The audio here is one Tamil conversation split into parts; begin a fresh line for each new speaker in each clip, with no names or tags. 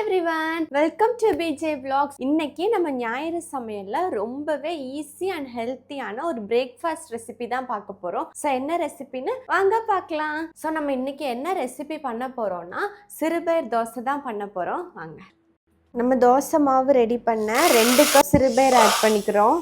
Everyone, welcome to PJ vlogs. இன்னைக்கு நம்ம ஞாயிறு சமையல்ல ரொம்பவே ஈஸி அண்ட் ஹெல்த்தியான ஒரு பிரேக்ஃபாஸ்ட் ரெசிபி தான் பார்க்க போறோம். ஸோ என்ன ரெசிபின்னு வாங்க பார்க்கலாம். ஸோ நம்ம இன்னைக்கு என்ன ரெசிபி பண்ண போறோம்னா சிறுபயிர் தோசை தான் பண்ண போறோம். வாங்க. நம்ம தோசை மாவு ரெடி பண்ண 2 கப் சிறுபயிர் ஆட் பண்ணிக்கிறோம்.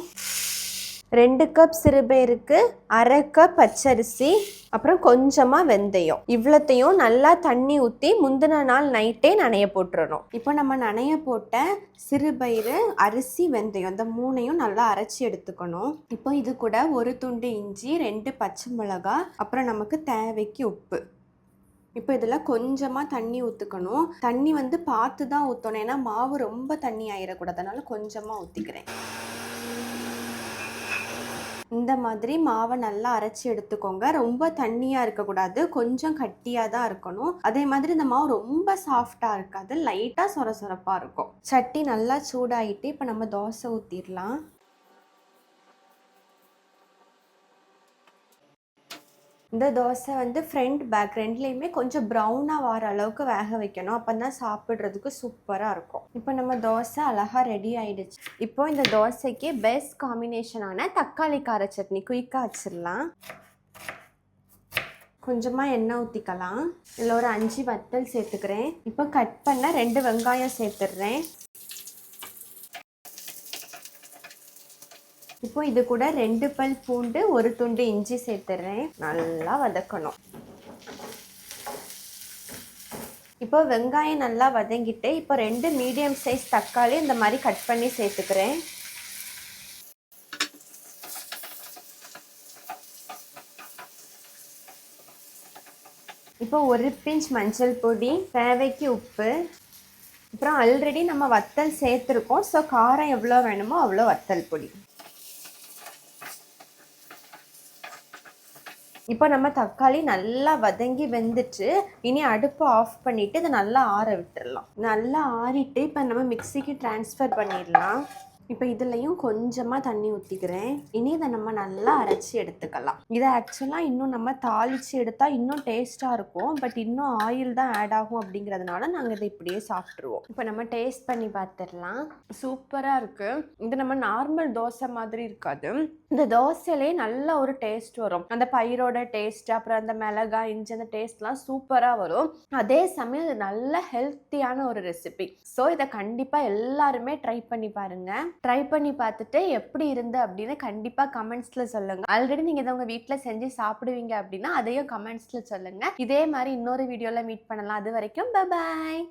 2 கப் சிறுபயிருக்கு 1/2 கப் பச்சரிசி, அப்புறம் கொஞ்சமாக வெந்தயம். இவ்வளோத்தையும் நல்லா தண்ணி ஊற்றி முந்தின நாள் நைட்டே நனைய போட்டுறணும். இப்போ நம்ம நனைய போட்ட சிறுபயிறு, அரிசி, வெந்தயம் இந்த 3ஐயும் நல்லா அரைச்சி எடுத்துக்கணும். இப்போ இது கூட 1 துண்டு இஞ்சி, 2 பச்சை மிளகா, அப்புறம் நமக்கு தேவைக்கு உப்பு. இப்போ இதில் கொஞ்சமாக தண்ணி ஊற்றுக்கணும். தண்ணி பார்த்து தான் ஊற்றணும், ஏன்னா மாவு ரொம்ப தண்ணி ஆயிடக்கூடாது, அதனால கொஞ்சமாக ஊற்றிக்கிறேன். இந்த மாதிரி மாவை நல்லா அரைச்சி எடுத்துக்கோங்க. ரொம்ப தண்ணியாக இருக்கக்கூடாது, கொஞ்சம் கட்டியாக தான் இருக்கணும். அதே மாதிரி இந்த மாவு ரொம்ப சாஃப்டாக இருக்காது, லைட்டாக சொர சொரப்பாக இருக்கும். சட்டி நல்லா சூடாகிட்டு இப்போ நம்ம தோசை ஊற்றிடலாம். இந்த தோசை ஃப்ரண்ட் பேக் ரெண்டுலேயுமே கொஞ்சம் ப்ரௌனாக வர அளவுக்கு வேக வைக்கணும். அப்போ தான் சாப்பிட்றதுக்கு சூப்பராக இருக்கும். இப்போ நம்ம தோசை அழகாக ரெடி ஆகிடுச்சு. இப்போ இந்த தோசைக்கு பெஸ்ட் காம்பினேஷனான தக்காளி கார சட்னி குயிக்காக வச்சிடலாம். கொஞ்சமாக எண்ணெய் ஊற்றிக்கலாம். இதில் ஒரு 5 வத்தல் சேர்த்துக்கிறேன். இப்போ கட் பண்ண 2 வெங்காயம் சேர்த்துடுறேன். இப்போ இது கூட 2 பல் பூண்டு, 1 துண்டு இஞ்சி சேர்த்துடுறேன். நல்லா வதக்கணும். இப்போ வெங்காயம் நல்லா வதங்கிட்டு இப்போ 2 மீடியம் சைஸ் தக்காளி இந்த மாதிரி கட் பண்ணி சேர்த்துக்கிறேன். இப்போ 1 பிஞ்ச் மஞ்சள் பொடி, தேவைக்கு உப்பு, அப்புறம் ஆல்ரெடி நம்ம வத்தல் சேர்த்துருக்கோம். ஸோ காரம் எவ்வளோ வேணுமோ அவ்வளோ வத்தல் பொடி. இப்போ நம்ம தக்காளி நல்லா வதங்கி வெந்துட்டு இனி அடுப்பு ஆஃப் பண்ணிவிட்டு இதை நல்லா ஆற விட்டுடலாம். நல்லா ஆறிட்டு இப்போ நம்ம மிக்சிக்கு ட்ரான்ஸ்ஃபர் பண்ணிடலாம். இப்போ இதுலேயும் கொஞ்சமாக தண்ணி ஊற்றிக்கிறேன். இனி இதை நம்ம நல்லா அரைச்சி எடுத்துக்கலாம். இதை ஆக்சுவலாக இன்னும் நம்ம தாளித்து எடுத்தால் இன்னும் டேஸ்ட்டாக இருக்கும். பட் இன்னும் ஆயில் தான் ஆட் ஆகும் அப்படிங்கிறதுனால நாங்கள் இதை இப்படியே சாப்பிட்ருவோம். இப்போ நம்ம டேஸ்ட் பண்ணி பார்த்துடலாம். சூப்பராக இருக்குது. இது நம்ம நார்மல் தோசை மாதிரி இருக்காது. இந்த தோசையிலே நல்ல ஒரு டேஸ்ட் வரும். அந்த பயிரோட டேஸ்ட், அப்புறம் அந்த மிளகாய், இஞ்சி, அந்த டேஸ்ட்லாம் சூப்பராக வரும். அதே சமயம் இது நல்ல ஹெல்த்தியான ஒரு ரெசிபி. ஸோ இதை கண்டிப்பாக எல்லாருமே ட்ரை பண்ணி பாருங்கள். ட்ரை பண்ணி பார்த்துட்டு எப்படி இருந்து அப்படின்னு கண்டிப்பாக கமெண்ட்ஸில் சொல்லுங்கள். ஆல்ரெடி நீங்கள் இதை உங்கள் வீட்டில் செஞ்சு சாப்பிடுவீங்க அப்படின்னா அதையும் கமெண்ட்ஸில் சொல்லுங்கள். இதே மாதிரி இன்னொரு வீடியோவில் மீட் பண்ணலாம். அது வரைக்கும் பை பாய்.